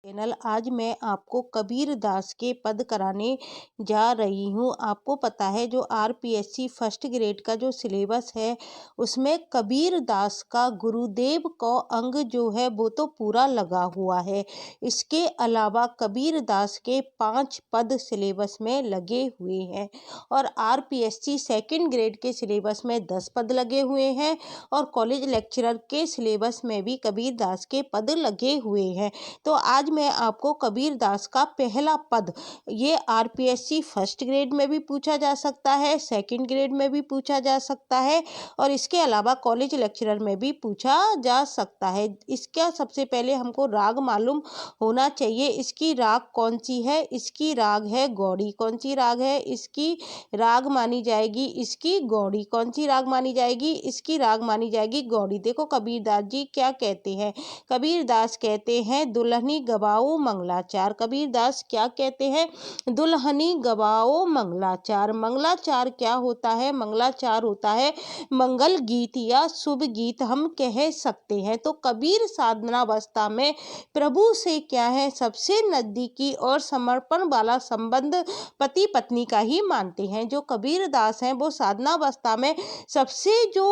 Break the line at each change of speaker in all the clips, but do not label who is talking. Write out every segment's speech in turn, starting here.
Channel. आज मैं आपको कबीर दास के पद कराने जा रही हूँ। आपको पता है जो आरपीएससी फर्स्ट ग्रेड का जो सिलेबस है उसमें कबीर दास का गुरुदेव को अंग जो है वो तो पूरा लगा हुआ है। इसके अलावा कबीर दास के 5 पद सिलेबस में लगे हुए हैं और आरपीएससी सेकंड ग्रेड के सिलेबस में 10 पद लगे हुए हैं और कॉलेज लेक्चरर के सिलेबस में भी कबीर दास के पद लगे हुए हैं। तो आज मैं आपको कबीर दास का पहला पद, ये आरपीएससी फर्स्ट ग्रेड में भी पूछा जा सकता है, सेकंड ग्रेड में भी पूछा जा सकता है और इसके अलावा कॉलेज लेक्चरर में भी पूछा जा सकता है। इसका सबसे पहले हमको राग मालूम होना चाहिए। इसकी राग कौन सी है? इसकी राग है गौड़ी। कौन सी राग है? इसकी राग मानी जाएगी इसकी गौड़ी। कौन सी राग मानी जाएगी? इसकी राग मानी जाएगी गौड़ी। देखो कबीरदास जी क्या कहते हैं। कबीरदास कहते हैं दुल्हनी गवाओ मंगलाचार। कबीरदास क्या कहते हैं? दुल्हनी गवाओ मंगलाचार। मंगलाचार क्या होता है? मंगलाचार होता है मंगल गीत या शुभ गीत हम कह सकते हैं। तो कबीर साधनावस्था में प्रभु से क्या है? सबसे नजदीकी और समर्पण वाला संबंध पति पत्नी का ही मानते हैं। जो कबीरदास हैं वो साधनावस्था में सबसे जो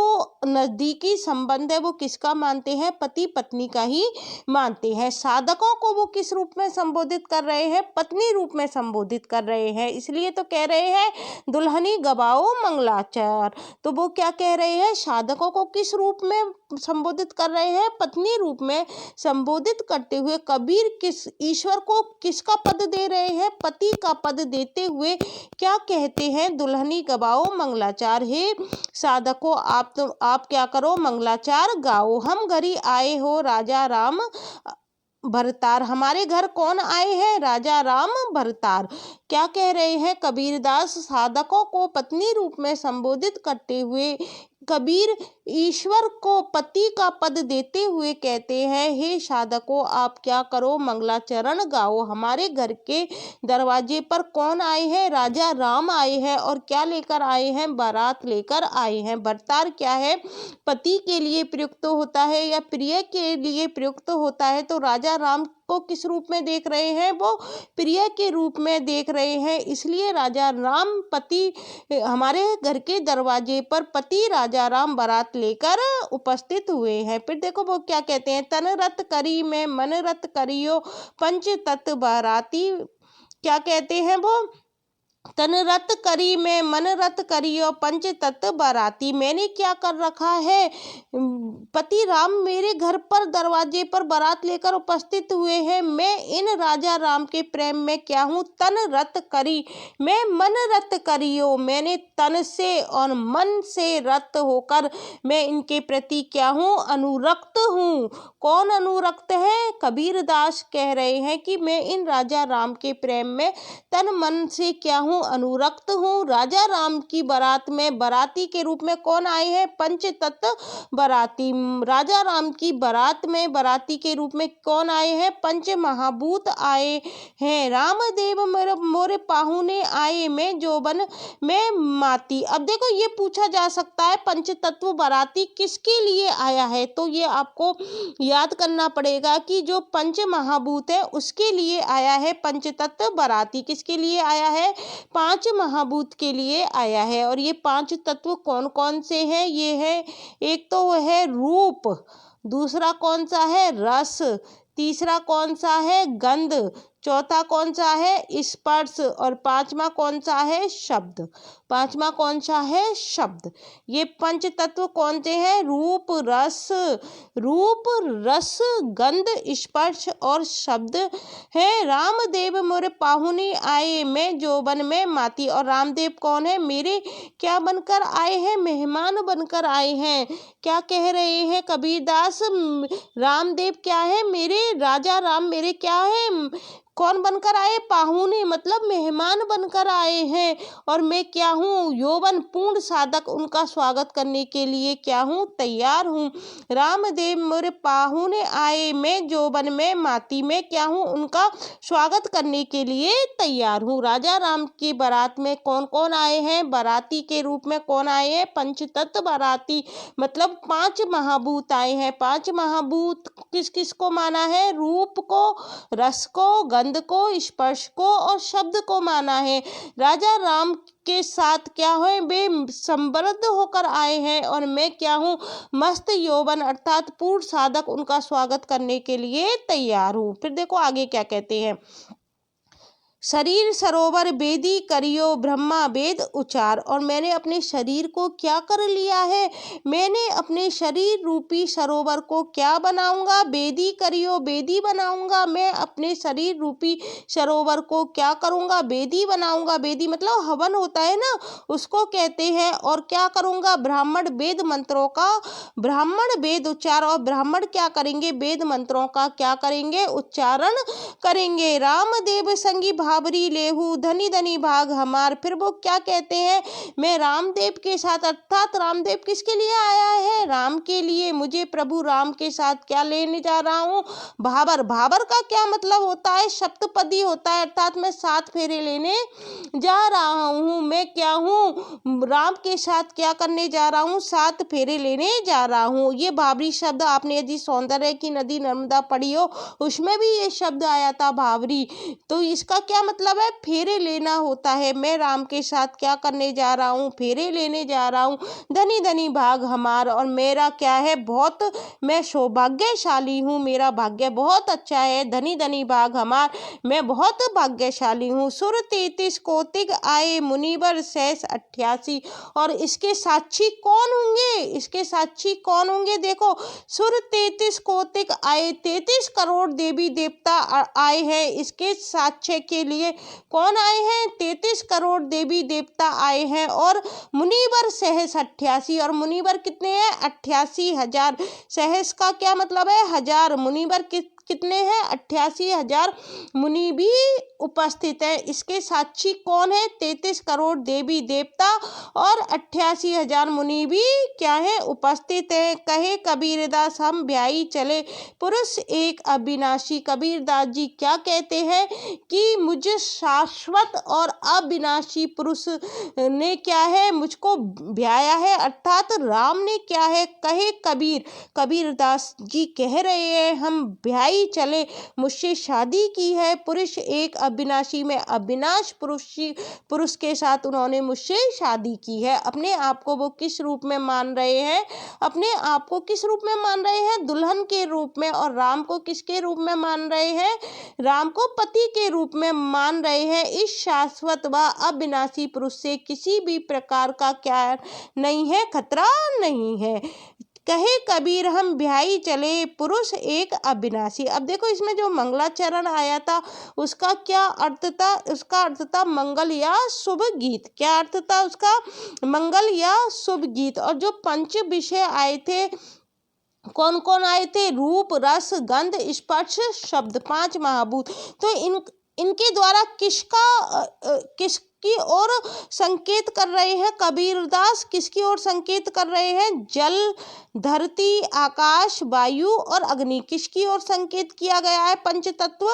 नजदीकी संबंध है वो किसका मानते हैं? पति पत्नी का ही मानते हैं। साधकों को वो किस रूप में संबोधित कर रहे हैं? पत्नी रूप में संबोधित कर रहे हैं। इसलिए तो कह रहे हैं दुल्हनी गवाओ मंगलाचार। तो वो क्या कह रहे हैं? साधकों को किस रूप में संबोधित कर रहे हैं? पत्नी रूप में संबोधित करते हुए कबीर किस ईश्वर को किसका पद दे रहे हैं? पति का पद देते हुए क्या कहते हैं? दुल्हनी गवाओ मंगलाचार। हे साधकों, आप क्या करो? मंगलाचार गाओ। हम घरी आए हो राजा राम भरतार। हमारे घर कौन आए हैं? राजा राम भरतार। क्या कह रहे हैं कबीरदास? साधकों को पत्नी रूप में संबोधित करते हुए कबीर ईश्वर को पति का पद देते हुए कहते हैं हे साधकों, आप क्या करो? मंगलाचरण गाओ। हमारे घर के दरवाजे पर कौन आए हैं? राजा राम आए हैं। और क्या लेकर आए हैं? बारात लेकर आए हैं। भरतार क्या है? पति के लिए प्रयुक्त होता है या प्रिय के लिए प्रयुक्त होता है। तो राजा राम को किस रूप में देख रहे हैं? वो प्रिय के रूप में देख रहे हैं। इसलिए राजा राम पति हमारे घर के दरवाजे पर पति राजा राम बारात लेकर उपस्थित हुए हैं। फिर देखो वो क्या कहते हैं। तन रत करी में मन रत करियो पंच तत्व बाराती। क्या कहते हैं वो? तन रत करी में मन रत करियो पंच तत्व बाराती। मैंने क्या कर रखा है? पति राम मेरे घर पर दरवाजे पर बारात लेकर उपस्थित हुए हैं। मैं इन राजा राम के प्रेम में क्या हूँ? तन रत करी, मैं मन रत करियो। मैंने तन से और मन से रत होकर मैं इनके प्रति क्या हूँ? अनुरक्त हूँ। कौन अनुरक्त है? कबीरदास कह रहे हैं कि मैं इन राजा राम के प्रेम में तन मन से क्या हूँ? अनुरक्त हूँ। राजा राम की बारात में बाराती के रूप में कौन आए हैं? पंच तत्व बाराती। राजा राम की बारात में बाराती के रूप में कौन आए हैं? पंच महाभूत आए हैं। रामदेव मोरे पाहुने आए, मैं जोबन में माती। अब देखो ये पूछा जा सकता है पंच तत्व बाराती किसके लिए आया है? तो ये आपको याद करना पड़ेगा कि जो पंच महाभूत है उसके लिए आया है पंच तत्व बाराती। किसके लिए आया है? 5 महाभूत के लिए आया है। और ये 5 तत्व कौन कौन से हैं? ये है, एक तो है रूप, दूसरा कौन सा है? रस, तीसरा कौन सा है? गंध, चौथा कौन सा है? स्पर्श और पांचवा कौन सा है? शब्द। पांचवा कौन सा है? शब्द। ये पंच तत्व कौन से हैं? रूप, रस, गंध, स्पर्श और शब्द है। रामदेव मोरे पाहुने आए, मैं जोबन में माती। और रामदेव कौन है? मेरे क्या बनकर आए हैं? मेहमान बनकर आए हैं। क्या कह रहे हैं कबीरदास? रामदेव क्या है? मेरे राजा राम मेरे क्या है? कौन बनकर आए? पाहुने, मतलब मेहमान बनकर आए हैं। और मैं क्या हूँ? यौवन पूर्ण साधक, उनका स्वागत करने के लिए क्या हूँ? तैयार हूँ। रामदेव मोरे पाहुने आए, मैं यौवन में माती में क्या हूँ? उनका स्वागत करने के लिए तैयार हूँ। राजा राम की बारात में कौन कौन आए हैं? बाराती के रूप में कौन आए हैं? पंचतत्व बाराती, मतलब 5 महाभूत आए हैं। 5 महाभूत किस किस को माना है? रूप को, रस को, गंध को, स्पर्श को और शब्द को माना है। राजा राम के साथ क्या है? वे संबद्ध होकर आए हैं और मैं क्या हूँ? मस्त यौवन अर्थात पूर्ण साधक, उनका स्वागत करने के लिए तैयार हूँ। फिर देखो आगे क्या कहते हैं। शरीर सरोवर वेदी करियो ब्रह्मा वेद उचार। और मैंने अपने शरीर को क्या कर लिया है? मैंने अपने शरीर रूपी सरोवर को क्या बनाऊंगा? वेदी करियो, वेदी बनाऊंगा। मैं अपने शरीर रूपी सरोवर को क्या करूंगा? वेदी बनाऊंगा। वेदी मतलब हवन होता है ना, उसको कहते हैं। और क्या करूंगा? ब्राह्मण वेद मंत्रों का, ब्राह्मण वेद उच्चार। और ब्राह्मण क्या करेंगे? वेद मंत्रों का क्या करेंगे? उच्चारण करेंगे। रामदेव संगी भावरी लेहू धनी धनी भाग हमार। फिर वो क्या कहते हैं? मैं रामदेव के साथ, अर्थात रामदेव किसके लिए आया है? राम के लिए। मुझे प्रभु राम के साथ क्या लेने जा रहा हूँ? भाबर। भाबर का क्या मतलब होता है? सप्तपदी होता है, अर्थात मैं 7 फेरे लेने जा रहा हूँ। मैं क्या हूँ? राम के साथ क्या करने जा रहा हूँ? 7 फेरे लेने जा रहा हूँ। ये भावरी शब्द आपने यदि सौंदर्य की नदी नर्मदा पढ़ी हो, उसमें भी ये शब्द आया था भावरी। तो इसका क्या मतलब है? फेरे लेना होता है। मैं राम के साथ क्या करने जा रहा हूँ? फेरे लेने जा रहा हूँ। धनी धनी भाग हमार। और मेरा क्या है? बहुत मैं सौभाग्यशाली हूँ, मेरा भाग्य बहुत अच्छा है। धनी धनी भाग हमार, मैं बहुत भाग्यशाली हूँ। सुर 33 कोटिक आए मुनिवर शेष 88। और इसके साक्षी कौन होंगे? इसके साक्षी कौन होंगे? देखो, सुर 33 कोटिक आए, 33 करोड़ देवी देवता आए हैं। इसके साक्ष्य के लिए कौन आए हैं? 33 करोड़ देवी देवता आए हैं। और मुनिवर सहस 88। और मुनिवर कितने हैं? 88,000। सहस का क्या मतलब है? हजार। मुनिवर कितने हैं? 88,000 मुनि भी उपस्थित है। इसके साक्षी कौन है? 33 करोड़ देवी देवता और 88,000 मुनि भी क्या है? उपस्थित है। कहे कबीरदास हम ब्याई चले पुरुष एक अविनाशी। कबीरदास जी क्या कहते हैं कि मुझे शाश्वत और अविनाशी पुरुष ने क्या है? मुझको ब्याया है, अर्थात राम ने क्या है? कहे कबीरदास जी कह रहे हैं हम ब्याई चले, मुझसे शादी की है पुरुष एक अविनाशी में, अविनाश पुरुष के साथ उन्होंने मुझसे शादी की है। अपने आप को वो किस रूप में मान रहे हैं? अपने आप को किस रूप में मान रहे हैं? दुल्हन के रूप में। और राम को किसके रूप में मान रहे हैं? राम को पति के रूप में मान रहे हैं। इस शाश्वत व अविनाशी पुरुष से किसी भी प्रकार का क्या नहीं है? खतरा नहीं है। कहे कबीर हम ब्याई चले पुरुष एक अविनाशी। अब देखो इसमें जो मंगलाचरण आया था उसका क्या अर्थ था? उसका अर्थ था मंगल या शुभ गीत। क्या अर्थ था उसका? मंगल या शुभ गीत। और जो पंच विषय आए थे, कौन कौन आए थे? रूप, रस, गंध, स्पर्श, शब्द, 5 महाभूत। तो इनके द्वारा किसकी ओर संकेत कर रहे हैं कबीरदास? किसकी ओर संकेत कर रहे हैं? जल, धरती, आकाश, वायु और अग्नि। किसकी ओर संकेत किया गया है? पंचतत्व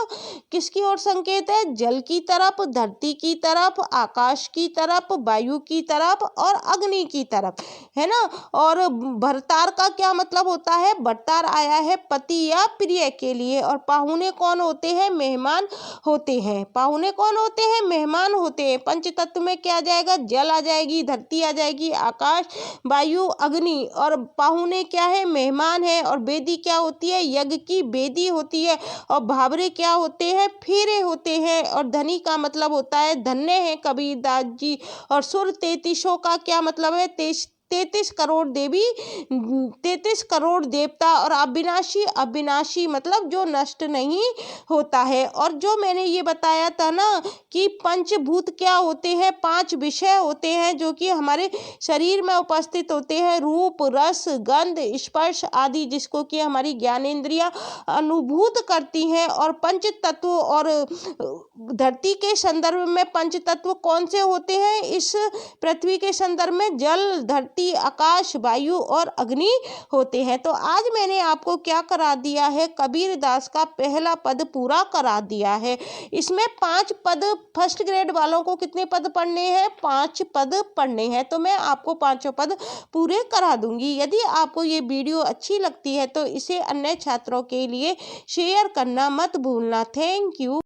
किसकी ओर संकेत है? जल की तरफ, धरती की तरफ, आकाश की तरफ, वायु की तरफ और अग्नि की तरफ, है ना। और भरतार का क्या मतलब होता है? भरतार आया है पति या प्रिय के लिए। और पाहुने कौन होते हैं? मेहमान होते हैं। पाहुने कौन होते हैं? मेहमान होते हैं। पंचतत्व में क्या आ जाएगा? जल आ जाएगी, धरती आ जाएगी, आकाश, वायु, अग्नि। और पाहुने क्या है? मेहमान है। और वेदी क्या होती है? यज्ञ की वेदी होती है। और भावरे क्या होते हैं? फेरे होते हैं। और धनी का मतलब होता है धन्य है कबीरदास जी। और सुर 33 का क्या मतलब है? 33 करोड़ देवता और अविनाशी, अविनाशी मतलब जो नष्ट नहीं होता है। और जो मैंने ये बताया था ना कि पंचभूत क्या होते हैं, 5 विषय होते हैं जो कि हमारे शरीर में उपस्थित होते हैं, रूप, रस, गंध, स्पर्श आदि, जिसको कि हमारी ज्ञानेंद्रियां अनुभूत करती हैं। और पंच तत्व और धरती के संदर्भ में पंच तत्व कौन से होते हैं इस पृथ्वी के संदर्भ में? जल, धरती, आकाश, वायु और अग्नि होते हैं। तो आज मैंने आपको क्या करा दिया है, कबीर दास का पहला पद पूरा करा दिया है। इसमें 5 पद, फर्स्ट ग्रेड वालों को कितने पद पढ़ने हैं? 5 पद पढ़ने हैं। तो मैं आपको 5 पद पूरे करा दूंगी। यदि आपको ये वीडियो अच्छी लगती है तो इसे अन्य छात्रों के लिए शेयर करना मत भूलना। Thank you.